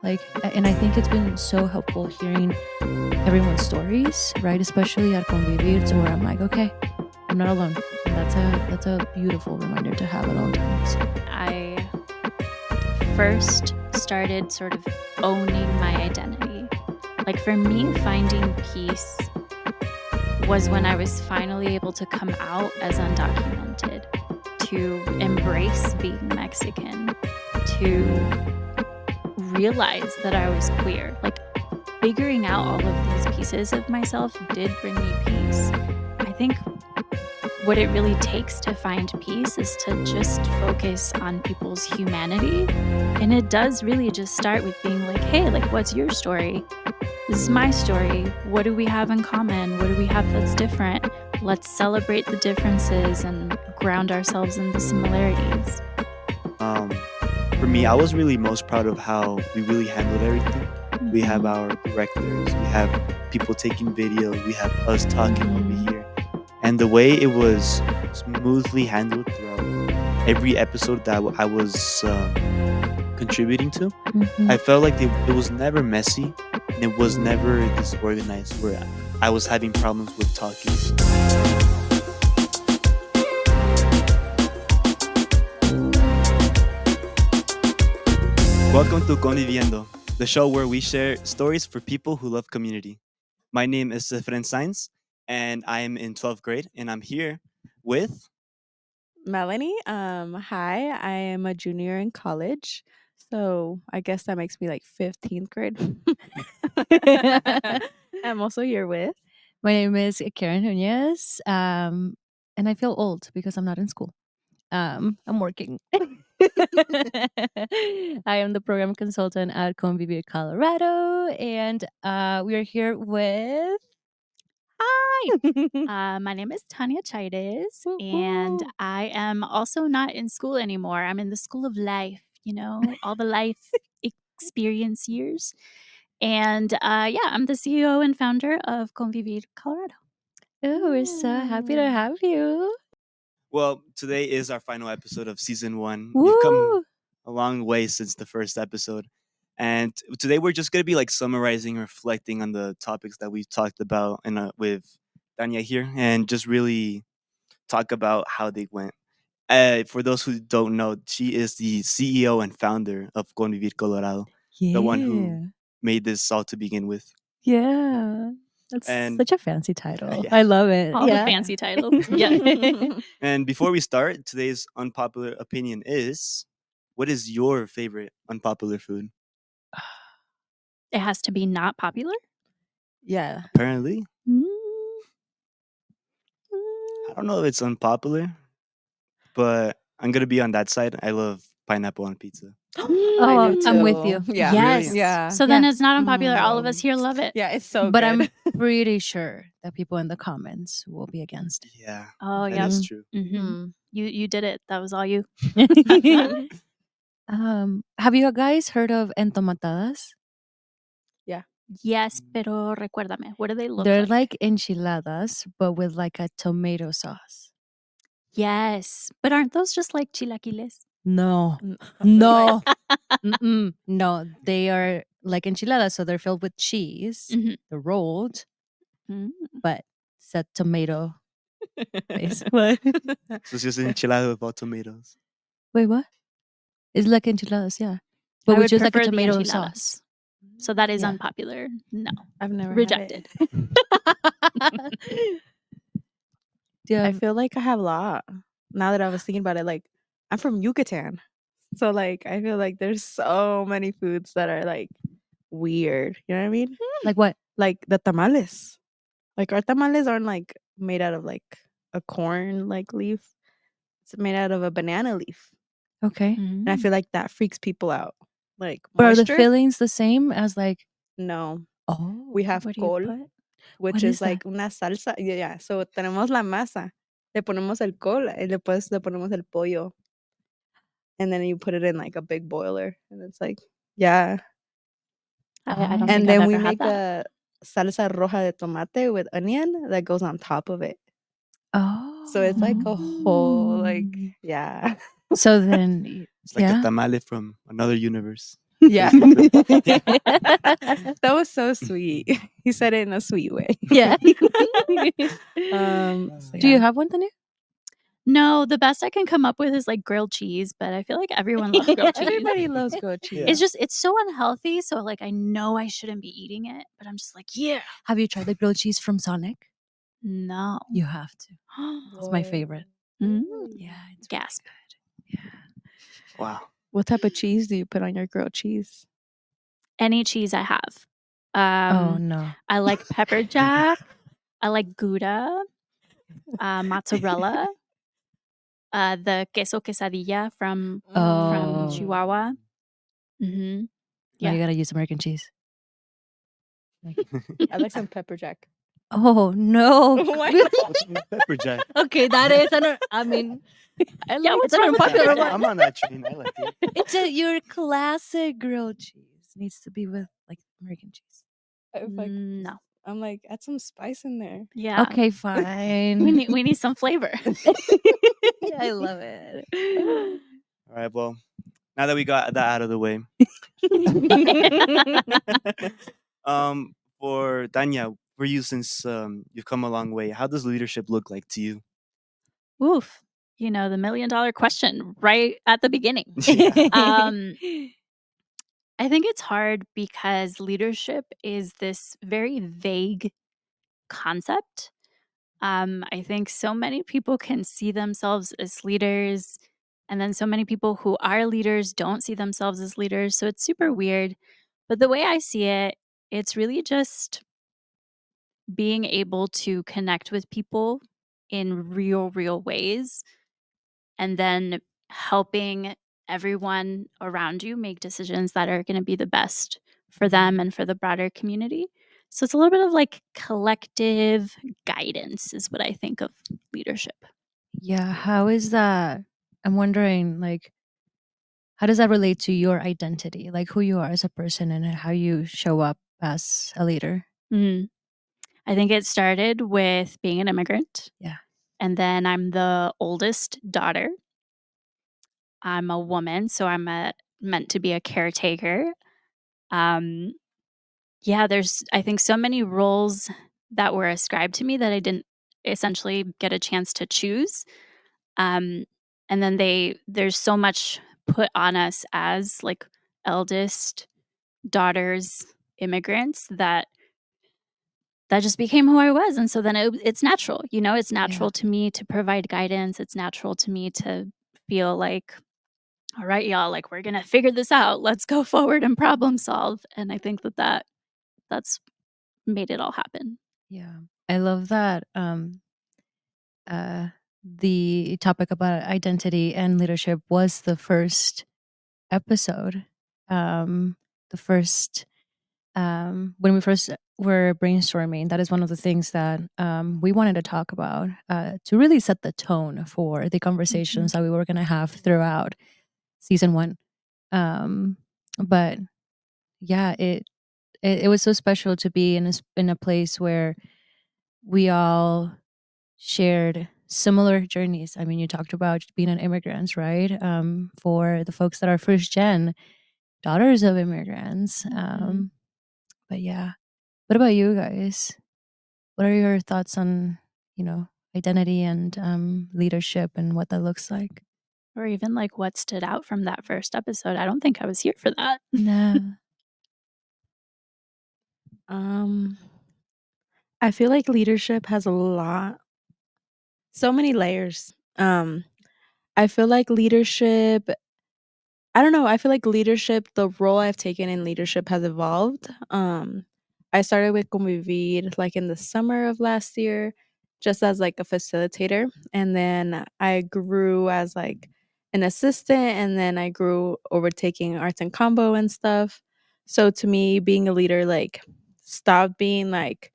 And I think it's been so helpful hearing everyone's stories, right? Especially at Convivir, to where I'm like, okay, I'm not alone. And that's a beautiful reminder to have at all times. I first started sort of owning my identity. Like for me, finding peace was when I was finally able to come out as undocumented, to embrace being Mexican, to realize that I was queer. Like figuring out all of these pieces of myself did bring me peace. I think what it really takes to find peace is to just focus on people's humanity. And it does really just start with being like, hey, like, what's your story? This is my story. What do we have in common? What do we have that's different? Let's celebrate the differences and ground ourselves in the similarities. For me, I was really most proud of how we really handled everything. Mm-hmm. We have our directors, we have people taking video, we have us talking over here. And the way it was smoothly handled throughout every episode that I was contributing to, I felt like it was never messy and it was never disorganized where I was having problems with talking. Welcome to Conviviendo, the show where we share stories for people who love community. My name is Efren, and I am in 12th grade, and I'm here with Melany. Hi, I am a junior in college. So I guess that makes me like 15th grade. I'm also here with. My name is Karen Nunez, and I feel old because I'm not in school. I'm working. I am the program consultant at Convivir, Colorado, and we are here with. Hi, my name is Tania Chairez, and I am also not in school anymore. I'm in the school of life, all the life experience years. And I'm the CEO and founder of Convivir, Colorado. Oh, we're so happy to have you. Well, today is our final episode of season 1. We've come a long way since the first episode. And today we're just going to be like summarizing, reflecting on the topics that we've talked about with Tania here and just really talk about how they went. For those who don't know, she is the CEO and founder of Convivir Colorado, the one who made this all to begin with. Yeah. That's such a fancy title. I love it. All the fancy titles. Yeah. And before we start, today's unpopular opinion is, what is your favorite unpopular food? It has to be not popular? Yeah. Apparently. I don't know if it's unpopular, but I'm going to be on that side. I love pineapple on pizza. Oh, I'm with you. Yeah. Yes. Really? Yeah. So then it's not unpopular. All of us here love it. Yeah, it's so But good. I'm pretty sure that people in the comments will be against it. Yeah. Oh, that yeah. is true. Mm-hmm. You did it. That was all you. Have you guys heard of entomatadas? Yes, pero recuérdame. What do they look They're like? like enchiladas, but with like a tomato sauce. Yes. But aren't those just like chilaquiles? No. No. No, they are like enchiladas, so they're filled with cheese. Mhm. They're rolled, Mm. but it's a tomato base. What? So it's just an enchilada without tomatoes. Wait, what? It's like enchiladas, yeah. But I with would just like a prefer the tomato enchiladas. sauce. So that is Yeah. unpopular. No. I've never Rejected. Had it. Yeah. I feel like I have a lot. Now that I was thinking about it, like I'm from Yucatan. So like I feel like there's so many foods that are like weird. You know what I mean? Like what? Like the tamales. Like our tamales aren't like made out of like a corn like leaf. It's made out of a banana leaf. Okay. And I feel like that freaks people out. Like But are the moisture? fillings the same as like? No. Oh. We have What do you col, put? which What is is like una salsa. Yeah. So tenemos la masa. Le ponemos el col y después le ponemos el pollo. And then you put it in like a big boiler. And it's like, yeah. I don't And think then I've we ever make had that. a salsa roja de tomate with onion that goes on top of it. Oh. So it's like a whole like, yeah. So then, It's like yeah. a tamale from another universe. Yeah. Yeah. That was so sweet. He said it in a sweet way. Yeah. So Do you yeah. have one, Tanya? No, the best I can come up with is like grilled cheese, but I feel like everyone loves grilled cheese. Everybody loves grilled cheese. Yeah. It's so unhealthy. So like I know I shouldn't be eating it, but I'm just like, yeah. Have you tried the grilled cheese from Sonic? No. You have to. It's my favorite. Mm. Yeah, it's Gasp. Wow. What type of cheese do you put on your grilled cheese? Any cheese I have. Oh no. I like pepper jack. I like Gouda, mozzarella, the queso quesadilla from Oh. Chihuahua. Now Mm-hmm. Yeah. you gotta use American cheese. I like some pepper jack. Oh no. Why not? What's in the pepper jack? Okay, that is. I mean, Yeah, what's it's an wrong with unpopular that? one. I'm on that train. I like it. It's your classic grilled cheese. Needs to be with like American cheese. No. I'm like, add some spice in there. Yeah. Okay, fine. We need some flavor. I love it. All right. Well, now that we got that out of the way, for Tanya, for you, since you've come a long way, how does leadership look like to you? Oof. You know, the $1 million question right at the beginning. Yeah. I think it's hard because leadership is this very vague concept. I think so many people can see themselves as leaders, and then so many people who are leaders don't see themselves as leaders. So it's super weird. But the way I see it, it's really just being able to connect with people in real ways, and then helping everyone around you make decisions that are going to be the best for them and for the broader community. So it's a little bit of like collective guidance is what I think of leadership. Yeah, how is that? I'm wondering, like, how does that relate to your identity, like who you are as a person and how you show up as a leader? Mm. I think it started with being an immigrant. Yeah. And then I'm the oldest daughter. I'm a woman, so I'm meant to be a caretaker. Um, yeah, there's, I think, so many roles that were ascribed to me that I didn't essentially get a chance to choose. And then there's so much put on us as like eldest daughters, immigrants that just became who I was. And so then it's natural, you know, it's natural to me to provide guidance. It's natural to me to feel like, all right, y'all, like we're going to figure this out. Let's go forward and problem solve. And I think that's made it all happen. Yeah. I love that the topic about identity and leadership was the first episode. The first when we first were brainstorming, that is one of the things that we wanted to talk about to really set the tone for the conversations that we were going to have throughout season 1. But yeah, it was so special to be in a place where we all shared similar journeys. I mean, you talked about being an immigrant, right? For the folks that are first gen daughters of immigrants. But yeah, what about you guys? What are your thoughts on, identity and leadership and what that looks like? Or even like what stood out from that first episode. I don't think I was here for that. No. I feel like leadership has so many layers. I feel like leadership, I don't know, I feel like leadership, the role I've taken in leadership has evolved. I started with Convivir like in the summer of last year, just as like a facilitator, and then I grew as like an assistant, and then I grew over taking arts and combo and stuff. So to me, being a leader like stopped being like,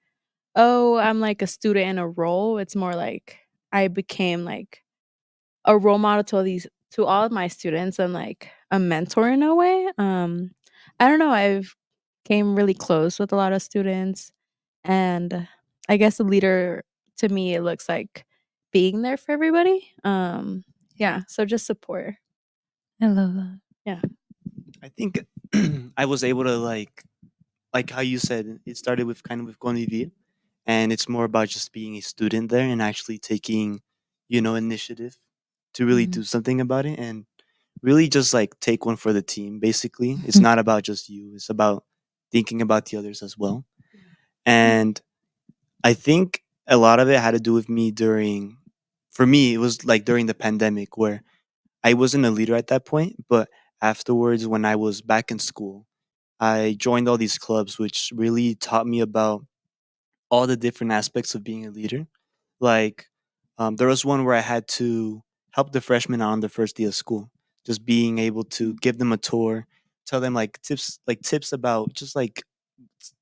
oh, I'm like a student in a role. It's more like I became like a role model to all of my students and like a mentor in a way. I don't know, I've came really close with a lot of students, and I guess a leader to me it looks like being there for everybody. Yeah, so just support. I love that. Yeah. I think I was able to like how you said, it started with kind of with Convivir, and it's more about just being a student there and actually taking, initiative to really Mhm. do something about it, and really just like take one for the team. Basically, it's not about just you; it's about thinking about the others as well. And I think a lot of it had to do with me during, for me, it was like during the pandemic where I wasn't a leader at that point, but afterwards, when I was back in school, I joined all these clubs, which really taught me about all the different aspects of being a leader. Like, there was one where I had to help the freshmen out on the first day of school, just being able to give them a tour, tell them like tips about just like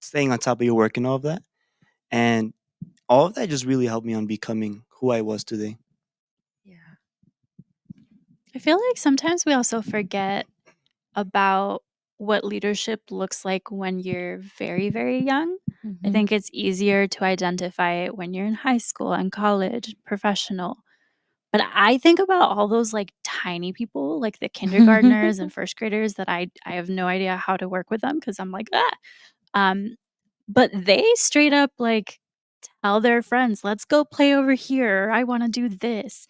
staying on top of your work and all of that. And all of that just really helped me on becoming who I was today. Yeah. I feel like sometimes we also forget about what leadership looks like when you're very, very young. I Mhm. think it's easier to identify it when you're in high school and college, professional. But I think about all those like tiny people, like the kindergartners and first graders that I have no idea how to work with them because I'm like, ah. Um, but they straight up like tell their friends, let's go play over here. I want to do this.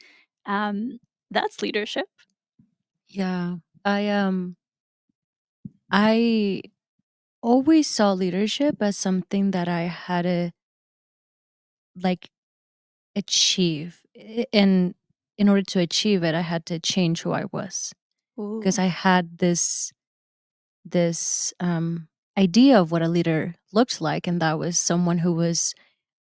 Um, that's leadership. Yeah. I always saw leadership as something that I had to like achieve. And in order to achieve it, I had to change who I was because Ooh. I had this idea of what a leader looked like, and that was someone who was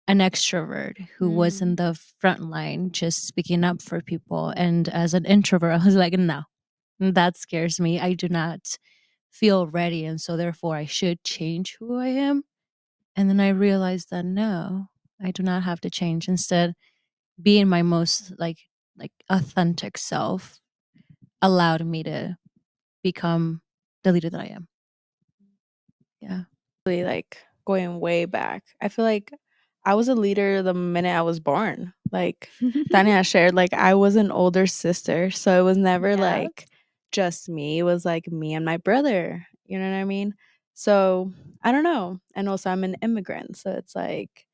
an extrovert who was in Mm. the front line just speaking up for people. And as an introvert, I was like, no, that scares me. I do not feel ready, and so therefore I should change who I am. And then I realized that no, I do not have to change. Instead, being my most like authentic self allowed me to become the leader that I am. Yeah. Really, like, going way back. I feel like I was a leader the minute I was born. Like Tania shared, like I was an older sister, so it was never Yeah. like just me. It was like me and my brother. You know what I mean? So I don't know. And also I'm an immigrant, so it's like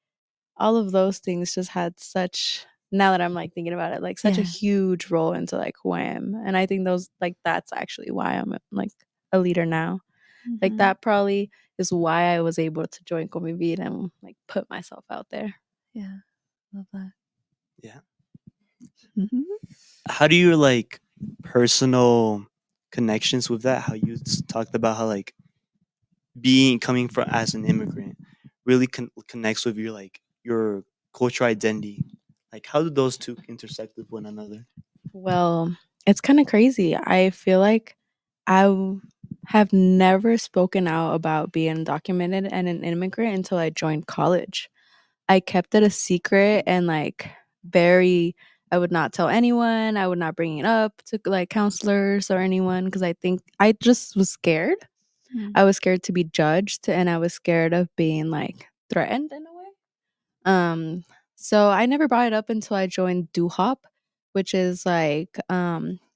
all of those things just had such, now that I'm like thinking about it, like such a Yeah. huge role into like who I am. And I think those, like, that's actually why I'm like a leader now. Like Mhm. that probably is why I was able to join Convivir and like put myself out there. Yeah. Love that. Yeah. Mhm. How do your like personal connections with that? How you talked about how like being coming from as an immigrant really connects with your like your cultural identity. Like, how do those two intersect with one another? Well, it's kind of crazy. I feel like have never spoken out about being undocumented and an immigrant until I joined college. I kept it a secret and like very, I would not tell anyone. I would not bring it up to like counselors or anyone because I think I just was scared. Mm. I was scared to be judged and I was scared of being like threatened in a way. So I never brought it up until I joined Do Hop, which is like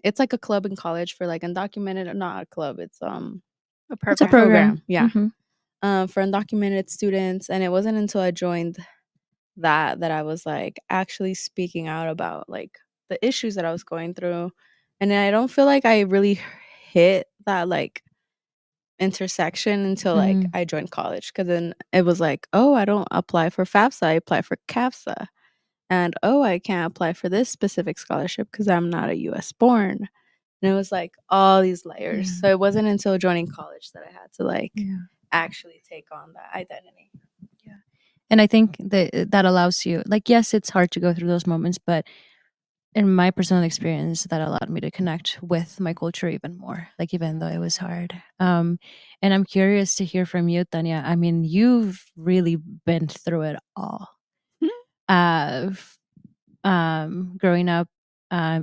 it's like a club in college for like undocumented, not a club, A It's a a program. program. program, yeah. Mhm. For undocumented students, and it wasn't until I joined that I was like actually speaking out about like the issues that I was going through. And I don't feel like I really hit that like intersection until like Mhm. I joined college, because then it was like, oh, I don't apply for FAFSA, I apply for CAFSA. And oh, I can't apply for this specific scholarship because I'm not a US born. And it was like all these layers. Yeah. So it wasn't until joining college that I had to like Yeah. actually take on that identity. Yeah. And I think that allows you, like, yes, it's hard to go through those moments, but in my personal experience, that allowed me to connect with my culture even more, like, even though it was hard. And I'm curious to hear from you, Tanya. I mean, you've really been through it all. Uh, growing up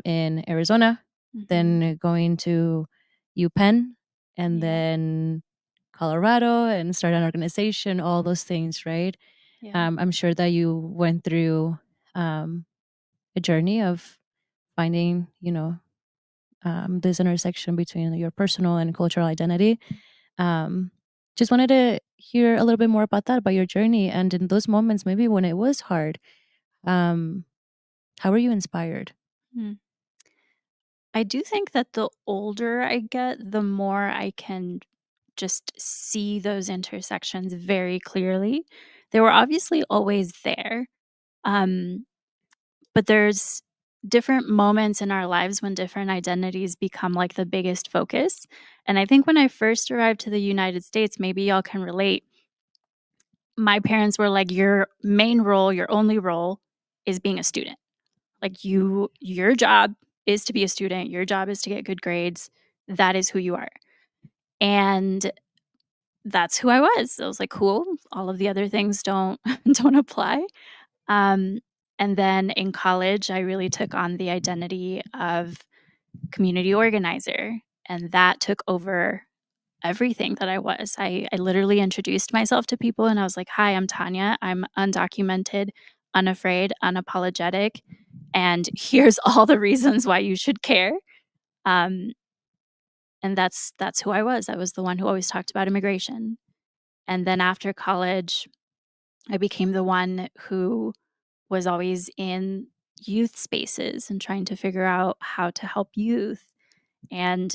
in Arizona, Mhm. then going to UPenn, and Yeah. then Colorado, and start an organization, all those things, right? Yeah. I'm sure that you went through um, a journey of finding, this intersection between your personal and cultural identity. Just wanted to hear a little bit more about that, about your journey, and in those moments, maybe when it was hard, how were you inspired? Hmm. I do think that the older I get, the more I can just see those intersections very clearly. They were obviously always there. Um, but there's different moments in our lives when different identities become like the biggest focus. And I think when I first arrived to the United States, maybe y'all can relate. My parents were like, your main role, your only role is being a student. Like your job is to be a student. Your job is to get good grades. That is who you are. And that's who I was. I was like, cool. All of the other things don't don't apply. Um, and then in college, I really took on the identity of community organizer, and that took over everything that I was. I literally introduced myself to people, and I was like, "Hi, I'm Tanya. I'm undocumented, unafraid, unapologetic, and here's all the reasons why you should care." Um, and that's who I was. I was the one who always talked about immigration. And then after college, I became the one who was always in youth spaces and trying to figure out how to help youth. And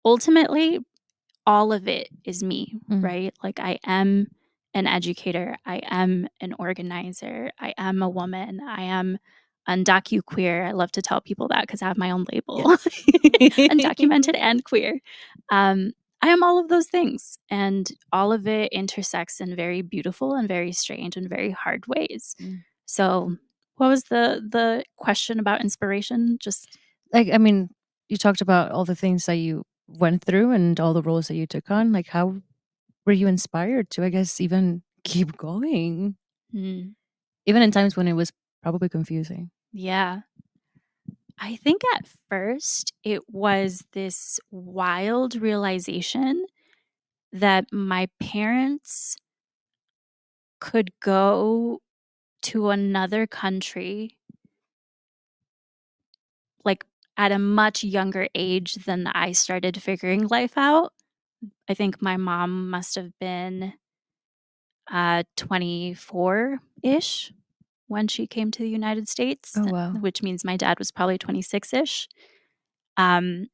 ultimately, all of it is me, right? Like, I am an educator, I am an organizer, I am a woman, I am undocuqueer. I love to tell people that because I have my own label. Undocumented and queer. I am all of those things, and all of it intersects in very beautiful and very strange and very hard ways. So, what was the question about inspiration? Just Like, I mean, you talked about all the things that you went through and all the roles that you took on. Like, how were you inspired to, I guess, even keep going? mm, Even in times when it was probably confusing. yeah. I think at first it was this wild realization that my parents could go to another country like at a much younger age than I started figuring life out. I think my mom must have been 24-ish when she came to the United States, Oh, wow. which means my dad was probably 26-ish. Um,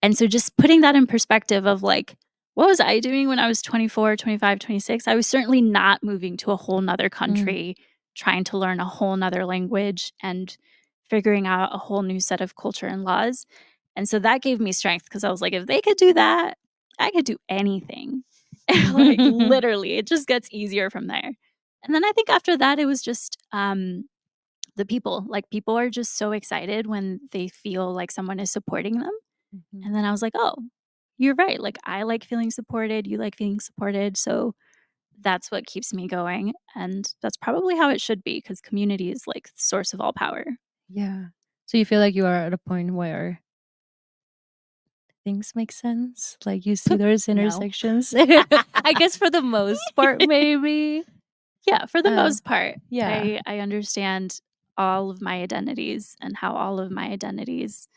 And so just putting that in perspective of like, what was I doing when I was 24, 25, 26? I was certainly not moving to a whole nother country, trying to learn a whole nother language and figuring out a whole new set of culture and laws. And so that gave me strength because I was like, if they could do that, I could do anything. Like literally, it just gets easier from there. And then I think after that, it was just the people. Like people are just so excited when they feel like someone is supporting them. And then I was like, "Oh, you're right. Like, I like feeling supported. You like feeling supported." So that's what keeps me going. And that's probably how it should be because community is like the source of all power. Yeah. So you feel like you are at a point where things make sense? Like you see those No. intersections? I guess for the most part, maybe. Yeah, for the most part. Yeah. I understand all of my identities and how all of my identities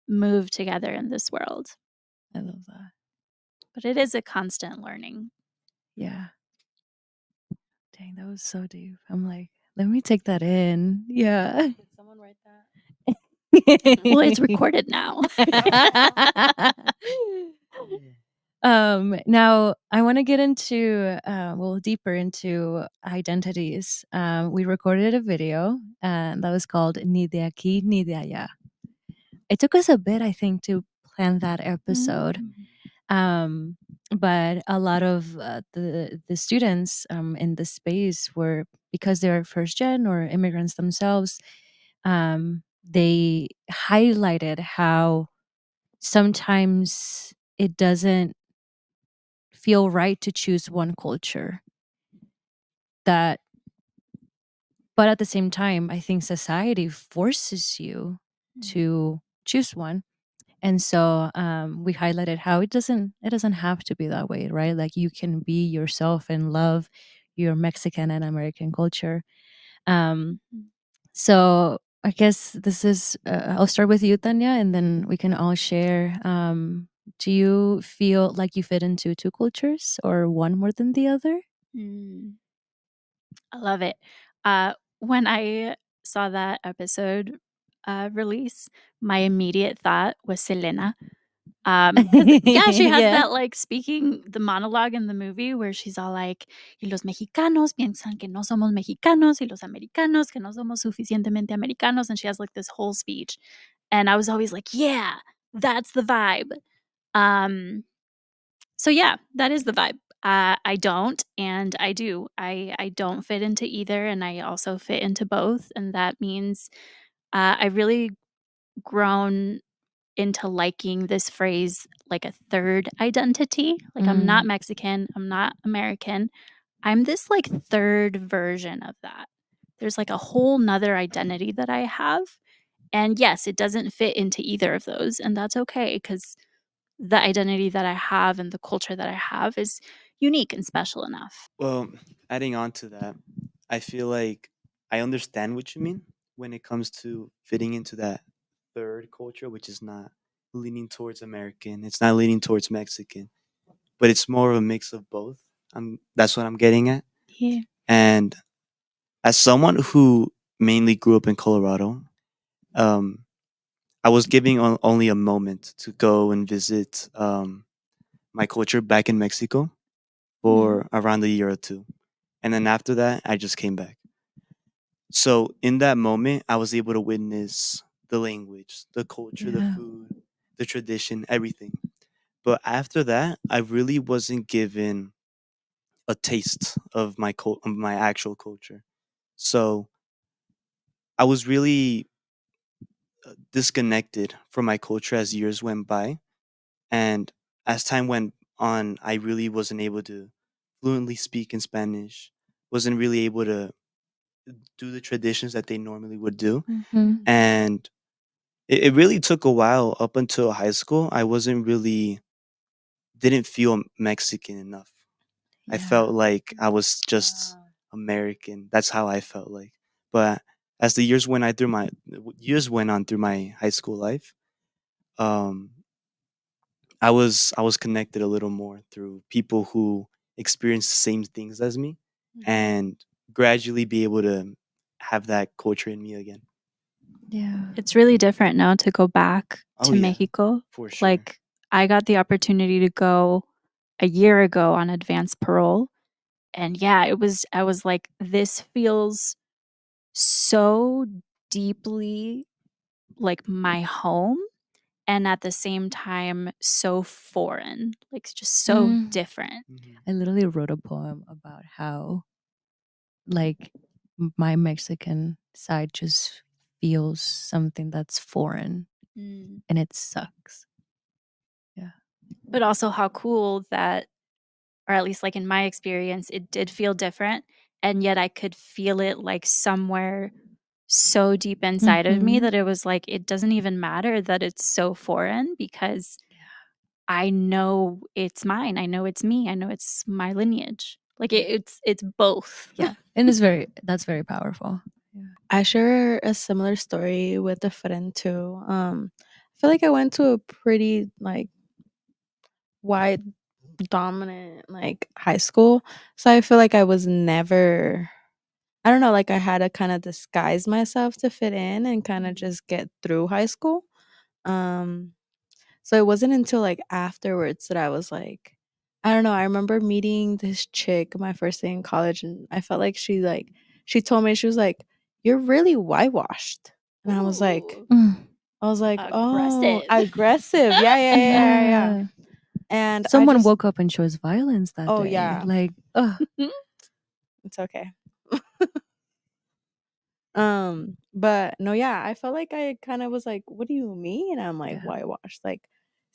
move together in this world. I love that. But it is a constant learning. Yeah. Dang, that was so deep. I'm like, let me take that in. Yeah. Did someone write that? Well, it's recorded now. Now I want to get into well, deeper into identities. We recorded a video and that was called Ni de aquí ni de allá. It took us a bit, I think, to plan that episode. But a lot of the students in the space were, because they're first gen or immigrants themselves, they highlighted how sometimes it doesn't feel right to choose one culture, that but at the same time I think society forces you to choose one. And so we highlighted how it doesn't have to be that way, right? Like you can be yourself and love your Mexican and American culture. So I guess this is I'll start with you, Tanya, and then we can all share Do you feel like you fit into two cultures or one more than the other? I love it. When I saw that episode release, my immediate thought was Selena. 'Cause yeah, she has Yeah. that, like, speaking the monologue in the movie where she's all like, "Y los mexicanos piensan que no somos mexicanos, y los americanos que no somos suficientemente americanos," and she has, like, this whole speech, and I was always like, "Yeah, that's the vibe." Um, so yeah, that is the vibe. I don't, and I do. I don't fit into either, and I also fit into both, and that means, I really grown into liking this phrase like a third identity. Like, I'm not Mexican, I'm not American. I'm this like third version of that. There's like a whole nother identity that I have. And yes, it doesn't fit into either of those. And that's okay because the identity that I have and the culture that I have is unique and special enough. Well, adding on to that, I feel like I understand what you mean when it comes to fitting into that third culture, which is not leaning towards American, it's not leaning towards Mexican, but it's more of a mix of both. That's what I'm getting at. Yeah. And as someone who mainly grew up in Colorado, um, I was giving only a moment to go and visit my culture back in Mexico for around a year or two. And then after that, I just came back. So in that moment, I was able to witness the language, the culture, the Yeah. food, the tradition, everything. But after that, I really wasn't given a taste of of my actual culture. So I was really disconnected from my culture as years went by, and as time went on, I really wasn't able to fluently speak in Spanish. Wasn't really able to do the traditions that they normally would do, Mhm. and it really took a while up until high school. I wasn't really didn't feel Mexican enough. I Yeah. felt like I was just American. That's how I felt like. But as the years went on through my high school life, um, I was connected a little more through people who experienced the same things as me, and gradually be able to have that culture in me again. Yeah. It's really different now to go back Oh to yeah, Mexico. for sure. Like, I got the opportunity to go a year ago on advanced parole. And yeah, I was like, this feels so deeply like my home and at the same time so foreign, like just so different. Mhm. I literally wrote a poem about how like my Mexican side just feels something that's foreign and it sucks. Yeah. But also how cool that, or at least like in my experience, it did feel different. And yet I could feel it like somewhere so deep inside of me Mhm. that it was like, it doesn't even matter that it's so foreign because I know it's mine. I know it's me. I know it's my lineage. Like it's both. Yeah. And that's very powerful. Yeah. I share a similar story with a friend too. I feel like I went to a pretty like wide dominant like high school. So I feel like I was never, I don't know, like I had to kind of disguise myself to fit in and kind of just get through high school. Um so it wasn't until like afterwards that I was like, I don't know, I remember meeting this chick my first day in college and I felt like she told me she was like, "You're really whitewashed." And Ooh, I was like, "Oh, aggressive. aggressive. Yeah, yeah, yeah, yeah, yeah." Yeah. And I Someone just woke up and chose violence that oh day. yeah, Like, ugh. it's okay. But no, yeah, I felt like I kind of was like, "What do you mean?" I'm like Yeah. whitewashed. Like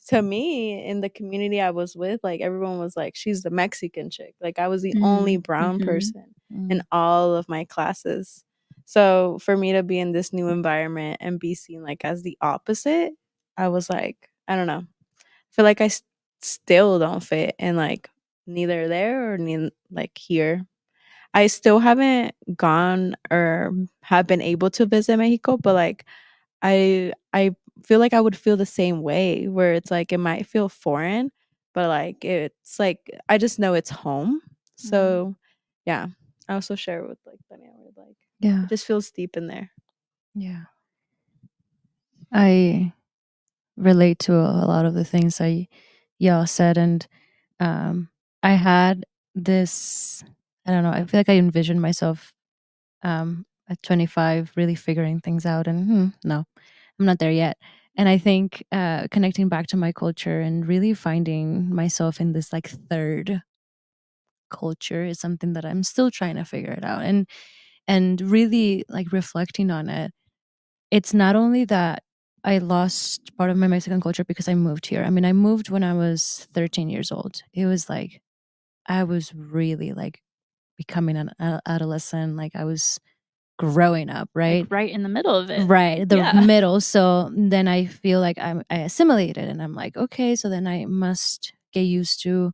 to me, in the community I was with, like everyone was like, "She's the Mexican chick." Like I was the only brown Mhm. person in Mm. all of my classes. So for me to be in this new environment and be seen like as the opposite, I was like, I don't know. I feel like still don't fit in like neither there or like here. I still haven't gone or have been able to visit Mexico, but like I feel like I would feel the same way, where it's like it might feel foreign, but like it's like I just know it's home. So yeah, I also share with like Tania, where like Yeah. it just feels deep in there. Yeah. I relate to a lot of the things y'all said, and I had this, I don't know, I feel like I envisioned myself at 25 really figuring things out, and no, I'm not there yet. And I think connecting back to my culture and really finding myself in this like third culture is something that I'm still trying to figure it out, and really like reflecting on it. It's not only that I lost part of my Mexican culture because I moved here. I mean, I moved when I was 13 years old. It was like I was really like becoming an adolescent, like I was growing up, right? Like right in the middle of it. Right, the Yeah. middle. So then I feel like I assimilated, and I'm like, okay, so then I must get used to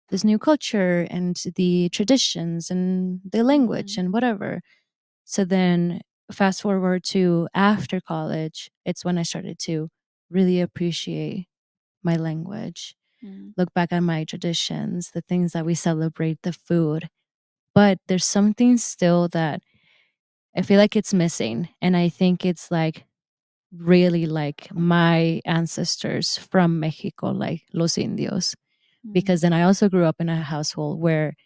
this new culture and the traditions and the language and whatever. So then fast forward to after college, it's when I started to really appreciate my language, look back at my traditions, the things that we celebrate, the food. But there's something still that I feel like it's missing. And I think it's like really like my ancestors from Mexico, like Los Indios. Because then I also grew up in a household where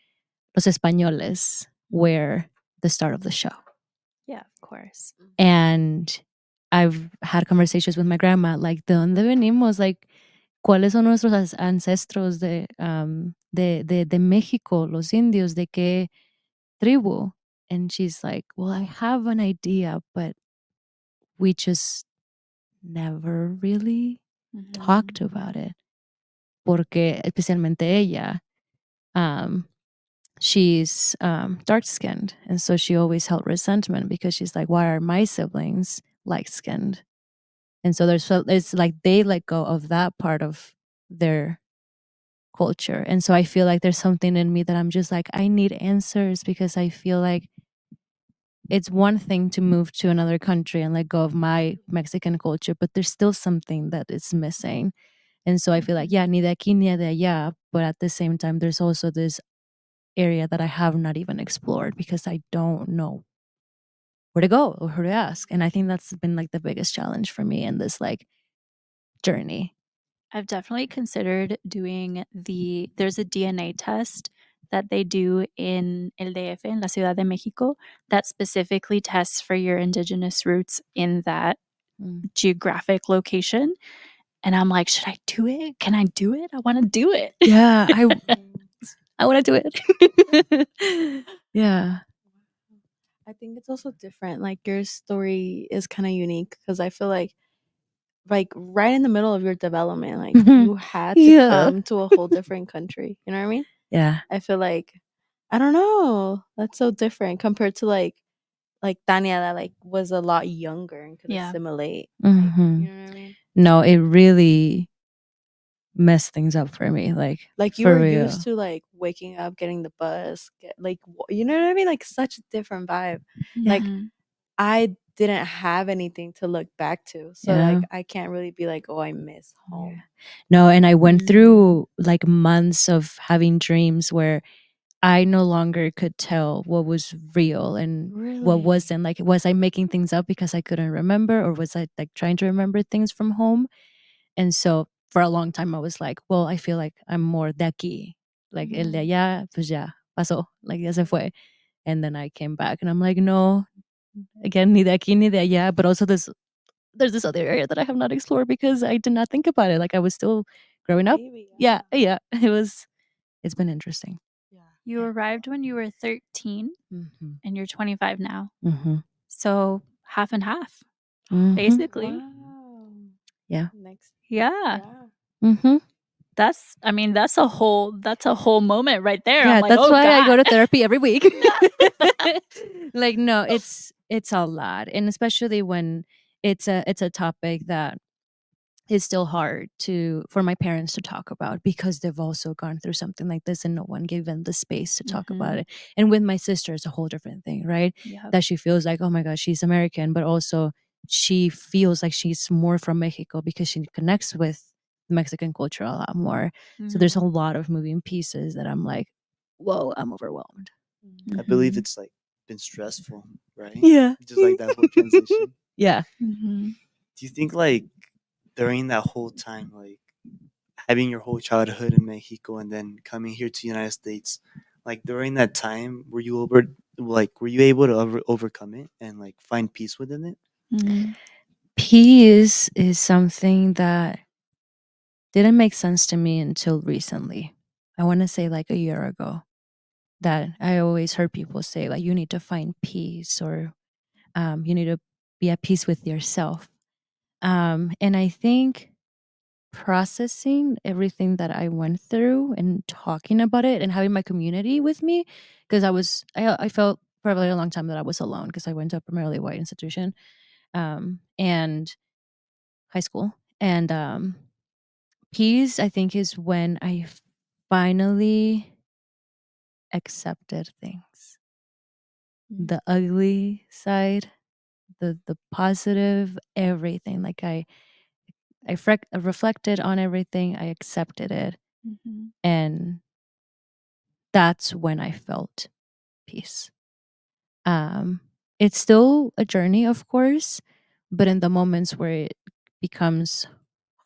Los Españoles were the star of the show. Yeah, of course. And I've had conversations with my grandma, like, ¿de dónde venimos? Like, ¿cuáles son nuestros ancestros de México, los indios? ¿De qué tribu? And she's like, well, I have an idea, but we just never really talked about it. Porque, especialmente ella, she's dark skinned. And so she always held resentment because she's like, why are my siblings light skinned? And so it's like they let go of that part of their culture. And so I feel like there's something in me that I'm just like, I need answers, because I feel like it's one thing to move to another country and let go of my Mexican culture, but there's still something that is missing. And so I feel like, yeah, ni de aquí ni de allá. But at the same time, there's also this area that I have not even explored because I don't know where to go or who to ask. And I think that's been like the biggest challenge for me in this like journey. I've definitely considered doing there's a DNA test that they do in El DF, in La Ciudad de Mexico, that specifically tests for your indigenous roots in that geographic location. And I'm like, should I do it? Can I do it? I want to do it. Yeah, I want to do it. Yeah. I think it's also different. Like your story is kind of unique because I feel like right in the middle of your development, like you had to come to a whole different country. You know what I mean? Yeah. I feel like I don't know. That's so different compared to like Tania that like was a lot younger and could assimilate. Like, you know what I mean? No, it really messed things up for me. Like you for were real. used to like waking up, getting the bus, you know what I mean? Like such a different vibe. Like I didn't have anything to look back to. So like I can't really be like, oh, I miss home. Yeah. No, and I went through like months of having dreams where I no longer could tell what was real and what wasn't. Like, was I making things up because I couldn't remember, or was I like trying to remember things from home? And so for a long time I was like, well, I feel like I'm more de aquí. Like el de allá, pues ya pasó. Like ya se fue. And then I came back and I'm like, no, again, ni de aquí ni de allá. But also there's this other area that I have not explored because I did not think about it. Like I was still growing up. Yeah. It's been interesting. You arrived when you were 13 and you're 25 now. So half and half, basically. Wow. Yeah. Yeah. Mm-hmm. That's a whole moment right there. Yeah, I'm like, that's oh why God. I go to therapy every week. Like, no, it's a lot. And especially when it's a topic that is still hard for my parents to talk about because they've also gone through something like this and no one gave them the space to talk about it. And with my sister, it's a whole different thing, right? Yep. That she feels like, oh my gosh, she's American, but also she feels like she's more from Mexico because she connects with Mexican culture a lot more. So there's a lot of moving pieces that I'm like, whoa, I'm overwhelmed. I believe Mhm. it's like been stressful, right? Yeah. Just like that whole transition. Yeah. Mhm. Do you think like during that whole time, like having your whole childhood in Mexico and then coming here to the United States, like during that time, were you able to overcome it and like find peace within it? Mhm. Peace is something that didn't make sense to me until recently. I want to say like a year ago that I always heard people say like you need to find peace or you need to be at peace with yourself. And I think processing everything that I went through and talking about it and having my community with me because I felt for a very long time that I was alone because I went to a primarily white institution and high school and peace I think is when I finally accepted things, the ugly side, the positive, everything. Like I reflected on everything, I accepted it, Mhm. and that's when I felt peace. Um, it's still a journey, of course, but in the moments where it becomes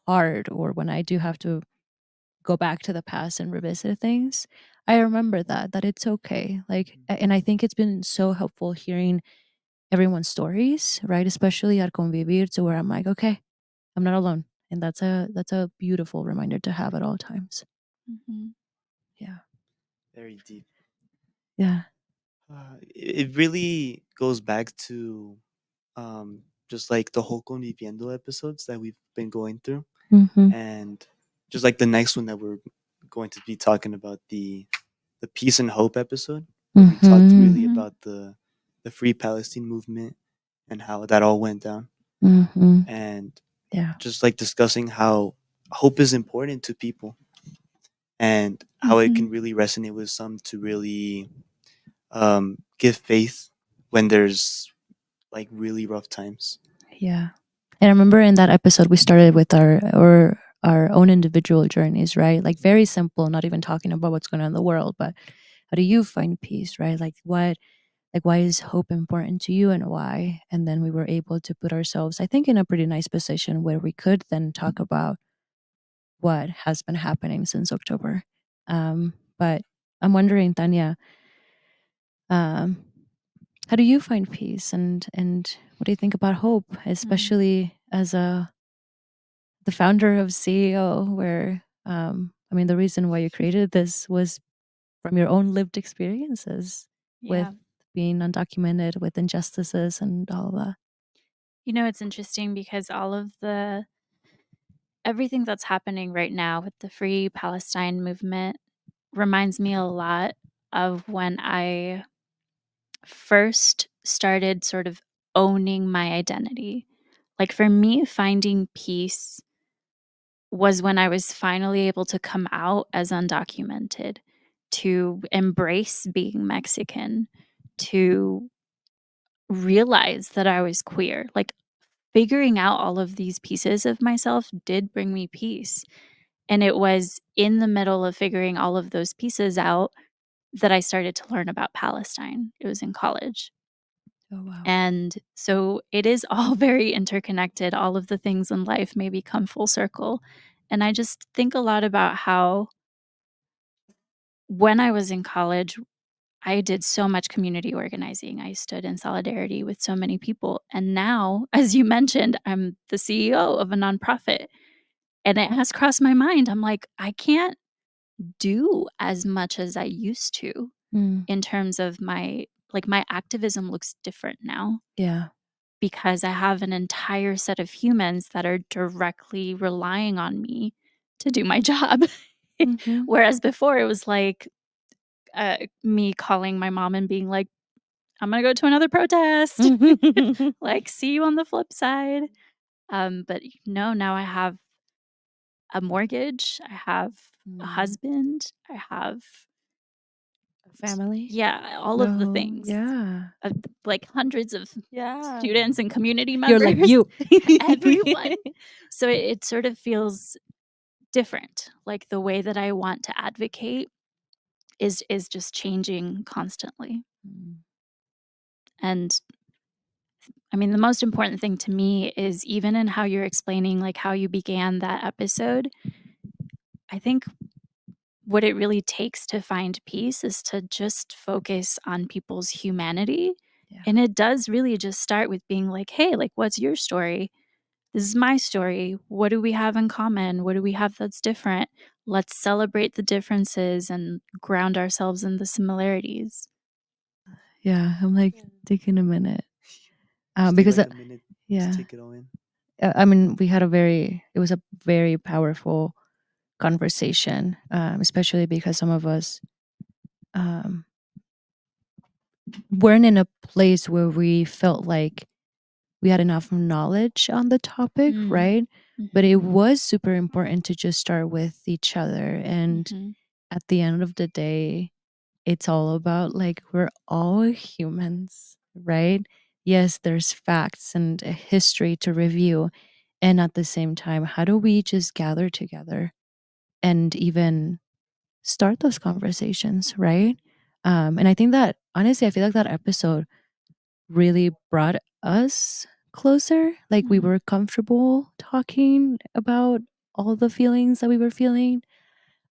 hard or when I do have to go back to the past and revisit things, I remember that it's okay. Like, and I think it's been so helpful hearing everyone's stories, right? Especially at Convivir, to where I'm like, okay, I'm not alone, and that's a beautiful reminder to have at all times. Mhm. Yeah, Very deep. yeah. It really goes back to just like the whole Conviviendo episodes that we've been going through, Mm-hmm. and just like the next one that we're going to be talking about, the peace and hope episode, where we talked Mm-hmm. really Mhm. about the Free Palestine movement and how that all went down, Mm-hmm. and Yeah. just like discussing how hope is important to people and how it can Mhm. really resonate with some to really give faith when there's like really rough times. Yeah. And I remember in that episode we started with our own individual journeys, right? Like very simple, not even talking about what's going on in the world, but how do you find peace, right? Like why is hope important to you and why? And then we were able to put ourselves, I think, in a pretty nice position where we could then talk about what has been happening since October. But I'm wondering, Tanya, um, how do you find peace and what do you think about hope, especially as the founder of CEO, where I mean the reason why you created this was from your own lived experiences with Yeah. being undocumented, with injustices and all of that. You know, it's interesting because all of the everything that's happening right now with the Free Palestine movement reminds me a lot of when I first started sort of owning my identity. Like for me, finding peace was when I was finally able to come out as undocumented, to embrace being Mexican, to realize that I was queer. Like figuring out all of these pieces of myself did bring me peace. And it was in the middle of figuring all of those pieces out that I started to learn about Palestine. It was in college. Oh wow. And so it is all very interconnected. All of the things in life maybe come full circle. And I just think a lot about how when I was in college, I did so much community organizing. I stood in solidarity with so many people. And now, as you mentioned, I'm the CEO of a nonprofit. And it has crossed my mind. I'm like, I can't do as much as I used to Mm, in terms of my activism looks different now yeah. because I have an entire set of humans that are directly relying on me to do my job. Mm-hmm. Whereas before it was like me calling my mom and being like, I'm gonna go to another protest. Like, see you on the flip side. But no, now I have a mortgage, I have a Mm, husband, I have family. Yeah, all of the No, things. yeah. Like hundreds of Yeah. students and community You're members. like you. Everyone. So it sort of feels different. Like the way that I want to advocate is just changing constantly. Mm. And I mean, the most important thing to me is even in how you're explaining, like how you began that episode, I think what it really takes to find peace is to just focus on people's humanity. Yeah. And it does really just start with being like, hey, like, what's your story? This is my story. What do we have in common? What do we have that's different? Let's celebrate the differences and ground ourselves in the similarities. Yeah, I'm like taking a minute. Just Because take like a minute yeah. to take it all in. I mean, it was a very powerful conversation, especially because some of us weren't in a place where we felt like we had enough knowledge on the topic, Mm. right? But Mhm. it was super important to just start with each other. And Mhm. at the end of the day, it's all about like we're all humans, right? Yes, there's facts and a history to review. And at the same time, how do we just gather together and even start those conversations, right? And I think that honestly, I feel like that episode really brought us closer. Like we Mhm. were comfortable talking about all the feelings that we were feeling.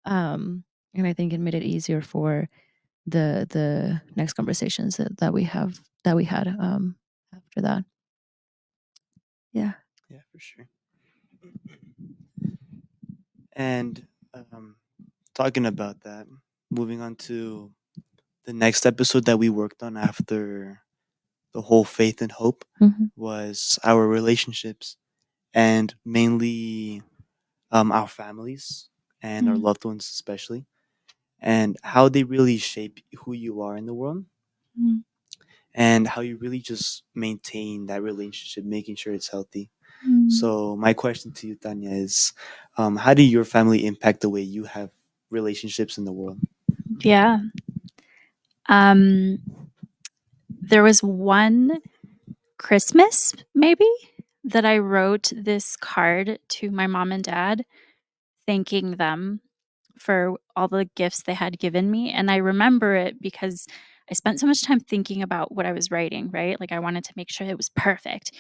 And I think it made it easier for the next conversations that we had after that. Yeah. Yeah, for sure. And talking about that, moving on to the next episode that we worked on after the whole faith and hope Mhm. was our relationships and mainly our families and our Mm. loved ones, especially, and how they really shape who you are in the world Mm. and how you really just maintain that relationship, making sure it's healthy. Mm. So, my question to you, Tanya, is how do your family impact the way you have relationships in the world? Yeah. There was one Christmas, maybe, that I wrote this card to my mom and dad, thanking them for all the gifts they had given me. And I remember it because I spent so much time thinking about what I was writing, right? Like I wanted to make sure it was perfect.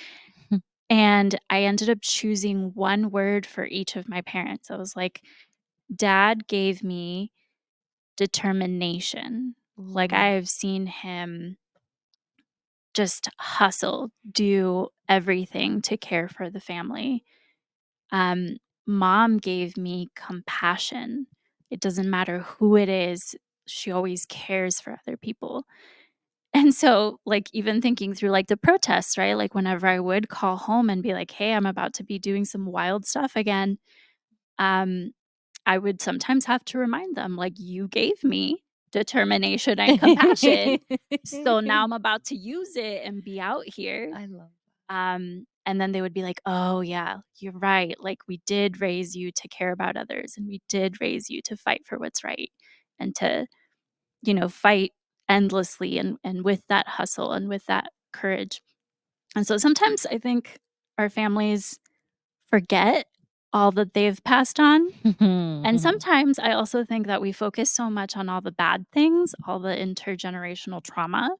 And I ended up choosing one word for each of my parents. I was like, Dad gave me determination. Like Ooh. I've seen him just hustle, do everything to care for the family. Um, Mom gave me compassion. It doesn't matter who it is, she always cares for other people. And so, like, even thinking through like the protests, right? Like, whenever I would call home and be like, hey, I'm about to be doing some wild stuff again, um, I would sometimes have to remind them, like, you gave me determination and compassion. So now I'm about to use it and be out here. I love And then they would be like, oh, yeah, you're right. Like, we did raise you to care about others, and we did raise you to fight for what's right and to, fight endlessly and with that hustle and with that courage. And so sometimes I think our families forget all that they've passed on. And that. sometimes I also think that we focus so much on all the bad things, all the intergenerational trauma,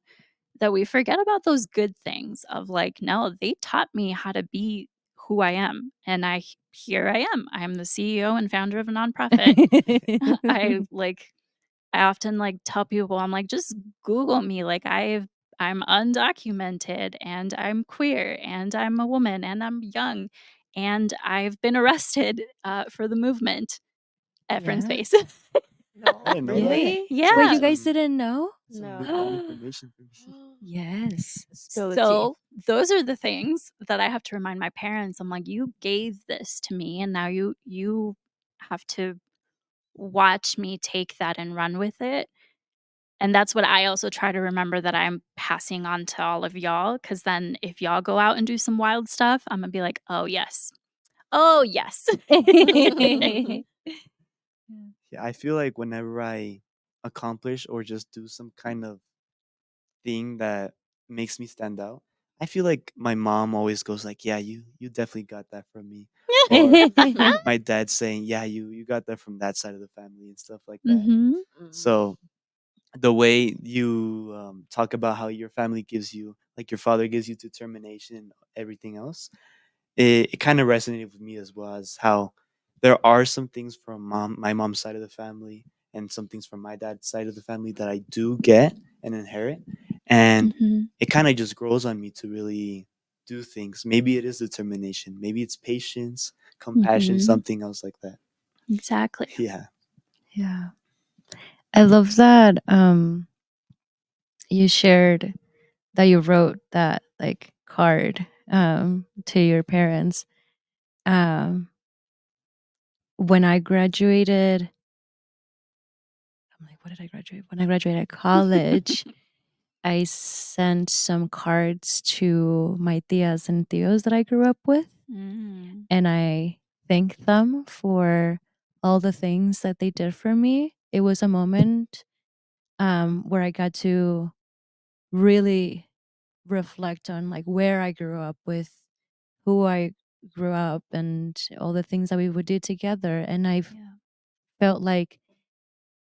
that we forget about those good things of like, no, they taught me how to be who I am. And here I am. I'm the CEO and founder of a nonprofit. I often like tell people, I'm like, just Google me. Like I'm undocumented and I'm queer and I'm a woman and I'm young and I've been arrested for the movement. Efren's Yeah. face. No, I didn't know that. really? Yeah. Wait, you guys didn't know? Some No. bad information for me. Yes. Spill the tea. So those are the things that I have to remind my parents. I'm like, you gave this to me, and now you have to watch me take that and run with it. And that's what I also try to remember that I'm passing on to all of y'all. Because then if y'all go out and do some wild stuff, I'm gonna be like, oh yes, oh yes. Yeah, I feel like whenever I accomplish or just do some kind of thing that makes me stand out, I feel like my mom always goes like, "Yeah, you definitely got that from me," or my dad saying, "Yeah, you got that from that side of the family," and stuff like that. Mm-hmm. So the way you talk about how your family gives you, like your father gives you determination and everything else, it kind of resonated with me as well, as how there are some things from my mom's side of the family and some things from my dad's side of the family that I do get and inherit, and Mm-hmm. it kind of just grows on me to really do things. Maybe it is determination, maybe it's patience, compassion, Mm-hmm. something else like that. Exactly. Yeah. Yeah. I love that you shared that you wrote that like card to your parents. When I graduated, I'm like, what did I graduate? When I graduated college, I sent some cards to my tias and tios that I grew up with, Mm. and I thanked them for all the things that they did for me. It was a moment where I got to really reflect on like where I grew up with, who I grew up, and all the things that we would do together. And I Yeah. felt like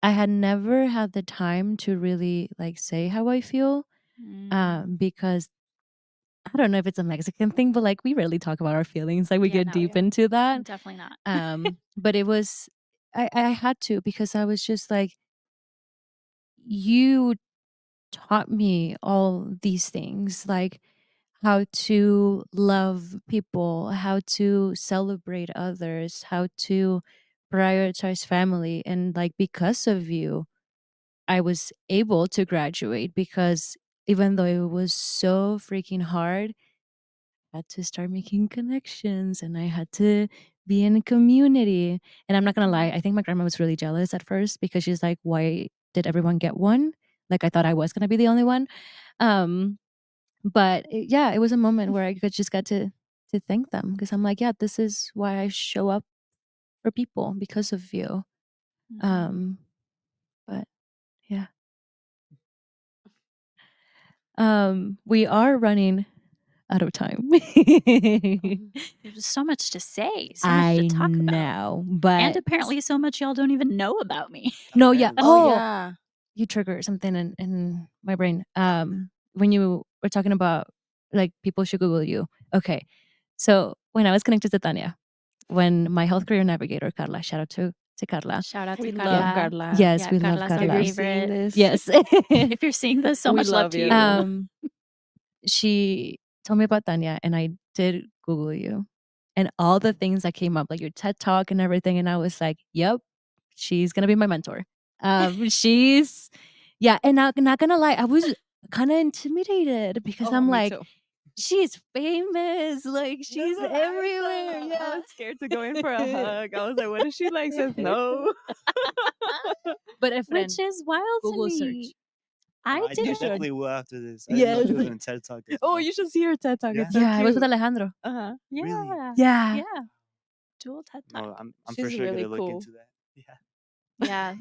I had never had the time to really like say how I feel, because I don't know if it's a Mexican thing, but like we rarely talk about our feelings. Like we Yeah, get no, deep yeah. into that. Definitely not. But it was I had to, because I was just like, you taught me all these things, like how to love people, how to celebrate others, how to prioritize family. And like because of you, I was able to graduate, because even though it was so freaking hard, I had to start making connections and I had to be in a community. And I'm not gonna lie, I think my grandma was really jealous at first, because she's like, why did everyone get one? Like I thought I was gonna be the only one. Um, but yeah, it was a moment where I just got to thank them, because I'm like, yeah, this is why I show up for people, because of you. Um, but yeah. We are running out of time. There's so much to say, so much to talk about. Know, but And apparently so much y'all don't even know about me. no, yeah. Apparently. Oh Oh, yeah. you trigger something in my brain. When you were talking about like people should Google you. Okay, so when I was connected to Tanya, when my health career navigator Carla, shout out to Carla. Shout out We to love Carla. Carla. Yes, Yeah, we love Carla's our Carla. If you're seeing favorite. this, Yes. If you're seeing this, so We much love love to you. you. She told me about Tanya, and I did Google you, and all the things that came up, like your TED talk and everything, and I was like, "Yep, she's gonna be my mentor." She's yeah, and not gonna lie, I was kind of intimidated, because Oh, I'm me like, too. she's famous, like she's That's what I everywhere. thought. I Yeah, was scared to go in for a hug. I was like, what if she like says no? but Efren, Which is wild Google to search. me. I I You didn't. should. definitely will after this. I didn't know Yes. she was in a TED talk as Oh, well. you should see her TED talk. Yeah? It's so Yeah, I was with cute. Alejandro. Uh-huh. Yeah. Really? Yeah. Yeah. Dual TED talk. No, I'm for She's sure really gonna look cool. into that. Yeah. Yeah.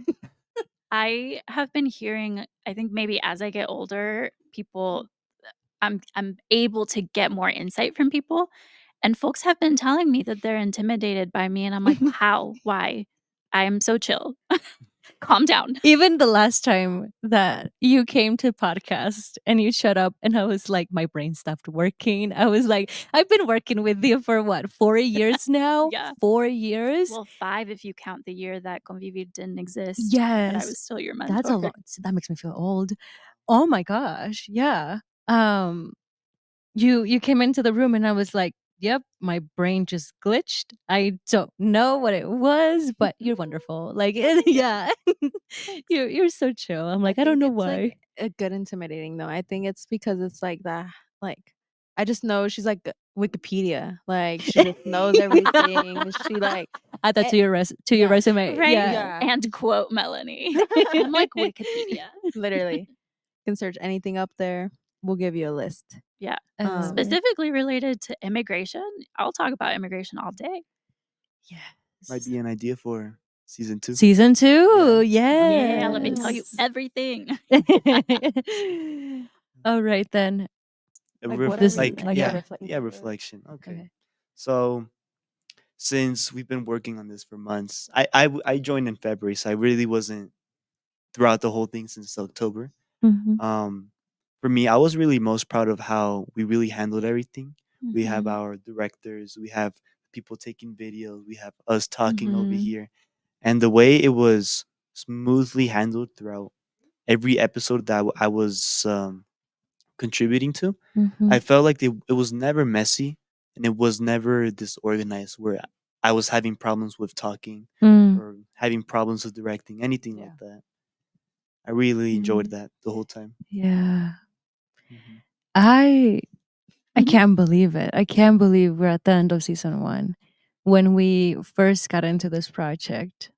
I have been hearing, I think maybe as I get older, people I'm able to get more insight from people. And folks have been telling me that they're intimidated by me. And I'm like, how? Why? I am so chill. Calm down. Even the last time that you came to podcast and you shut up, and I was like, my brain stopped working. I was like, I've been working with you for what, 4 years now? Yeah. 4 years? Well, 5 if you count the year that Convivir didn't exist. But I Yes. was still your mentor. That's a lot. That makes me feel old. Oh my gosh. Yeah. You came into the room and I was like, yep, my brain just glitched. I don't know what it was, but you're wonderful. Like yeah. You're so chill. I'm like, I don't think know it's, why. like, a good intimidating though. I think it's because it's like that. Like, I just know she's like Wikipedia. Like she just knows everything. She like Add that to your yeah. resume. Right? Yeah. Yeah. And quote Melany. I'm like Wikipedia. Literally can search anything up there. We'll give you a list. Yeah. I love it. Specifically related to immigration. I'll talk about immigration all day. Yes. Might be an idea for season 2. Season 2, Yeah, let me tell you yes. everything. All right then. Like, what are we, like, yeah, reflecting yeah, to it? reflection. Okay. Okay. So since we've been working on this for months, I joined in February, so I really wasn't throughout the whole thing since October. Mhm. For me, I was really most proud of how we really handled everything. We have Mhm. our directors, we have people taking videos, we have us talking over Mhm. here, and the way it was smoothly handled throughout every episode that I was contributing to, I Mhm. felt like it was never messy and it was never disorganized where I was having problems with talking Mm. or having problems with directing, anything Yeah. like that. I really enjoyed Mhm. that the whole time. Yeah. Mhm. I Mhm. can't believe it. I can't believe we're at the end of season 1. When we first got into this project,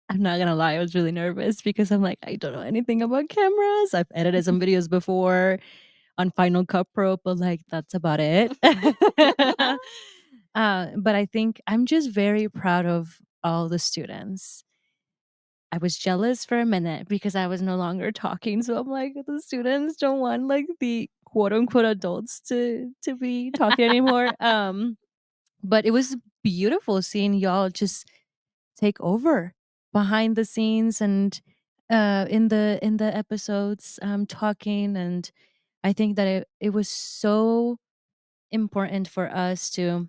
I'm not gonna lie, I was really nervous because I'm like, I don't know anything about cameras. I've edited some videos before on Final Cut Pro, but like that's about it. But I think I'm just very proud of all the students. I was jealous for a minute because I was no longer talking. So I'm like, the students don't want like the quote unquote adults to be talking anymore. But it was beautiful seeing y'all just take over behind the scenes and in the episodes talking. And I think that it was so important for us to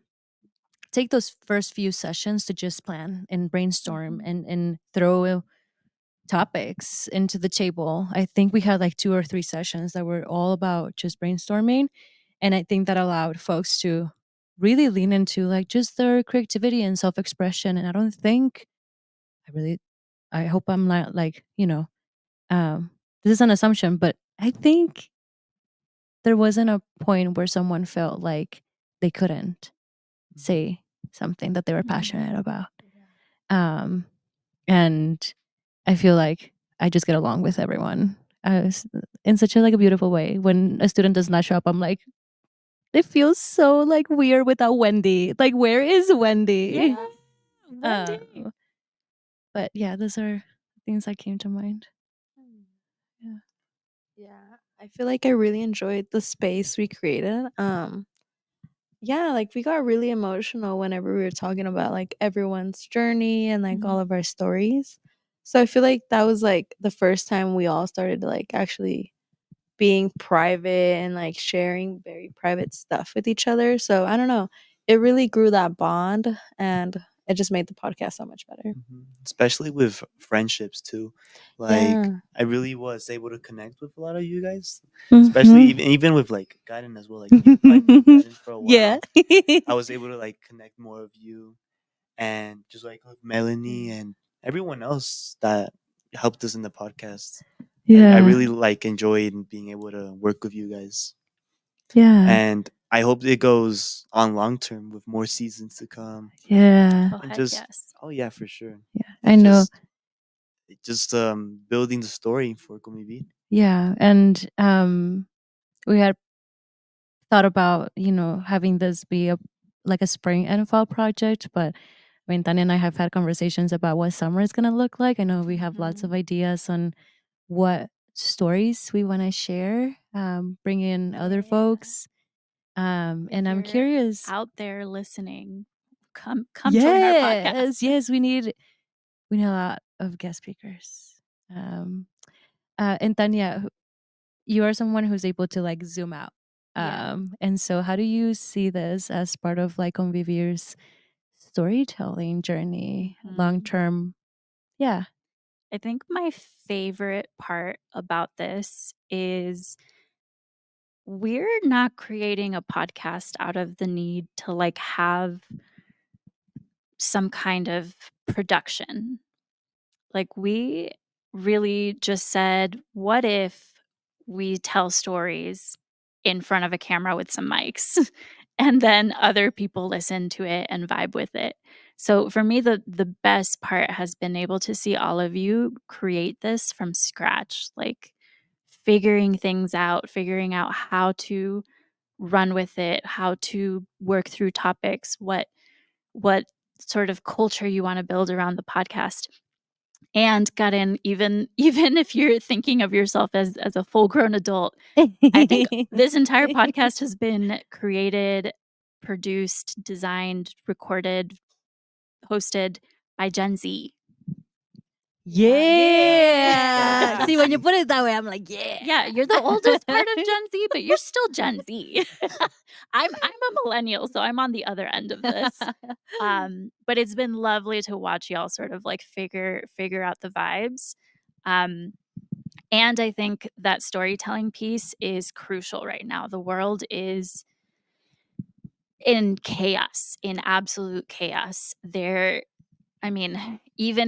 take those first few sessions to just plan and brainstorm Mhm. and throw topics into the table. I think we had like 2 or 3 sessions that were all about just brainstorming, and I think that allowed folks to really lean into like just their creativity and self-expression. And I don't think I hope I'm not like, this is an assumption, but I think there wasn't a point where someone felt like they couldn't say something that they were Mhm. passionate about. Um, and I feel like I just get along with everyone in such a like a beautiful way. When a student does not show up, I'm like, it feels so like weird without Wendy. Like, where is Wendy? Yeah, Wendy. But yeah, those are things that came to mind. Yeah. Yeah, I feel like I really enjoyed the space we created. Yeah, like we got really emotional whenever we were talking about like everyone's journey and like all Mhm. of our stories. So I feel like that was like the first time we all started like actually being private and like sharing very private stuff with each other. So I don't know, it really grew that bond and it just made the podcast so much better. Especially with friendships too. Like Yeah. I really was able to connect with a lot of you guys, especially Mhm. even with like Jadyn as well. Like if I knew Jadyn for a Yeah. while, I was able to like connect more of you and just like with Melany and everyone else that helped us in the podcast. I Yeah. really like enjoyed being able to work with you guys, Yeah. and I hope it goes on long term with more seasons to come. Yeah. Oh, And heck just yes. oh yeah, for sure. Yeah. I know. Just building the story for Convivir. Yeah. And we had thought about, having this be a like a spring and fall project, but I mean, Tanya and I have had conversations about what summer is going to look like. I know we have lots of ideas on what stories we want to share, bring in other Yeah. folks. If And I'm you're curious. out there listening, come join our Yes, podcast. yes, we need a lot of guest speakers. Um, and Tanya, you are someone who's able to like zoom out. Yeah. And so how do you see this as part of like Convivir's storytelling journey, long Mhm. term? Yeah. I think my favorite part about this is we're not creating a podcast out of the need to like have some kind of production. Like we really just said, what if we tell stories in front of a camera with some mics and then other people listen to it and vibe with it. So for me the best part has been able to see all of you create this from scratch, like figuring things out, figuring out how to run with it, how to work through topics, what sort of culture you want to build around the podcast. And Karen, even if you're thinking of yourself as a full-grown adult, I think this entire podcast has been created, produced, designed, recorded, hosted by Gen Z. Yeah. See, when you put it that way, I'm like, yeah. Yeah, you're the oldest part of Gen Z, but you're still Gen Z. I'm a millennial, so I'm on the other end of this. But it's been lovely to watch y'all sort of like figure out the vibes. And I think that storytelling piece is crucial right now. The world is in chaos, in absolute chaos. Even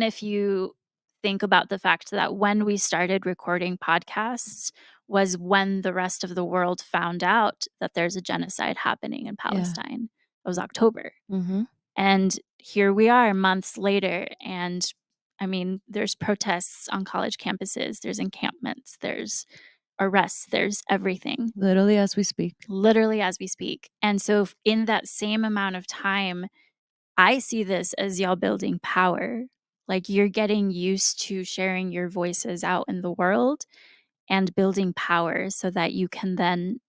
if you think about the fact that when we started recording podcasts was when the rest of the world found out that there's a genocide happening in Palestine. It was October. Mm-hmm. And here we are months later. And there's protests on college campuses, there's encampments, there's arrests, there's everything. Literally as we speak. And so in that same amount of time, I see this as y'all building power. Like you're getting used to sharing your voices out in the world and building power so that you can then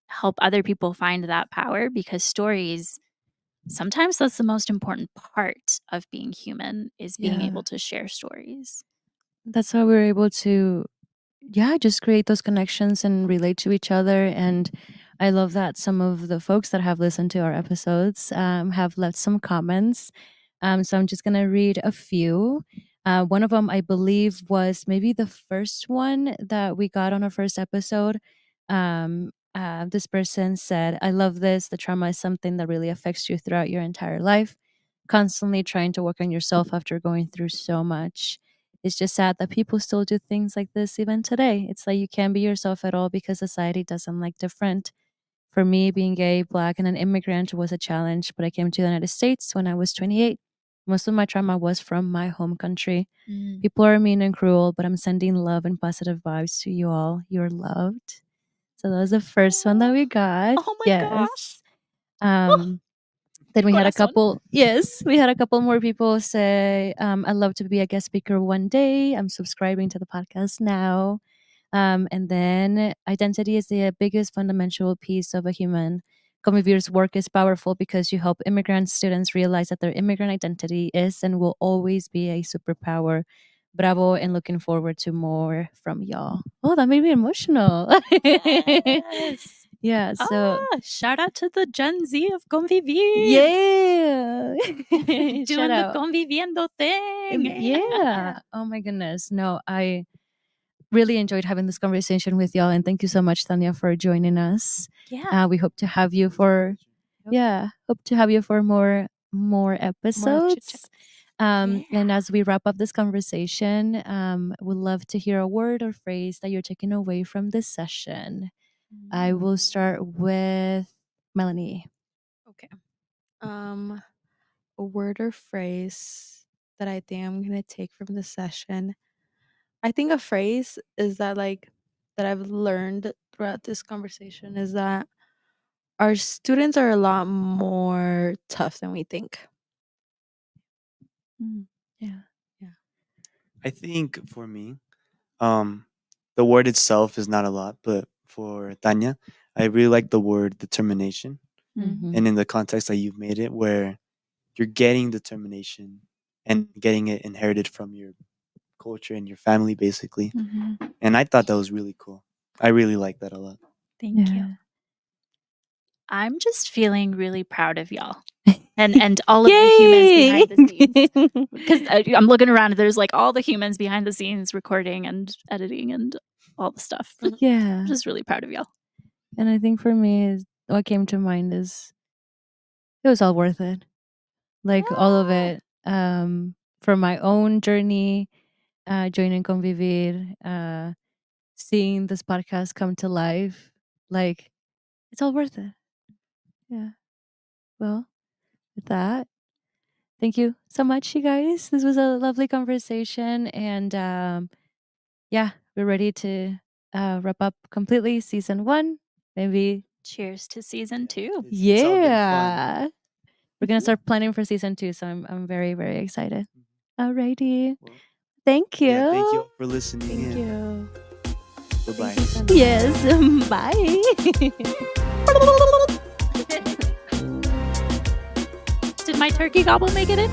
help other people find that power, because stories, sometimes that's the most important part of being human, is being able to share stories. That's how we're able to just create those connections and relate to each other. And I love that some of the folks that have listened to our episodes have left some comments. So I'm just going to read a few. One of them, I believe, was maybe the first one that we got on our first episode. This person said, I love this. The trauma is something that really affects you throughout your entire life. Constantly trying to work on yourself after going through so much. It's just sad that people still do things like this even today. It's like you can't be yourself at all because society doesn't like different. For me, being gay, Black, and an immigrant was a challenge, but I came to the United States when I was 28. Most of my trauma was from my home country. People are mean and cruel, but I'm sending love and positive vibes to you all. You're loved. So that was the first one that we got. Oh my gosh. Then we had a couple. Yes, we had a couple more people say, "I'd love to be a guest speaker one day. I'm subscribing to the podcast now." And then identity is the biggest fundamental piece of a human. Convivir's work is powerful because you help immigrant students realize that their immigrant identity is and will always be a superpower. Bravo, and looking forward to more from y'all. Oh, that made me emotional. Yes. Yeah, so shout out to the Gen Z of Convivir. yeah. Doing the Conviviendo thing. Yeah. Oh my goodness. No, I really enjoyed having this conversation with y'all, and thank you so much, Tania, for joining us. Yeah. We hope to have you for more episodes. And as we wrap up this conversation, we'd love to hear a word or phrase that you're taking away from this session. I will start with Melany. Okay. A word or phrase that I think I'm gonna take from the session. I think a phrase is that that I've learned throughout this conversation is that our students are a lot more tough than we think. Yeah. I think for me, the word itself is not a lot, but for Tanya, I really like the word determination. Mhm. And in the context that you've made it, where you're getting determination and getting it inherited from your culture and your family, basically. And I thought that was really cool. I really like that a lot. Thank you. I'm just feeling really proud of y'all and all of the humans behind the scenes. Because I'm looking around and there's like all the humans behind the scenes recording and editing and all the stuff. Yeah. I'm just really proud of y'all. And I think for me, what came to mind is it was all worth it. Like all of it. From my own journey, joining Convivir, seeing this podcast come to life, like it's all worth it. Yeah. Well, with that, thank you so much, you guys. This was a lovely conversation, and we're ready to wrap up completely season 1. Maybe cheers to season 2. It's all been fun. Yeah. We're gonna start planning for season 2, so I'm very, very excited. Alrighty. Well, Thank you. yeah, thank you all for listening Thank in. you. Bye-bye. Thank you, Yes. Bye. Did my turkey gobble make it in?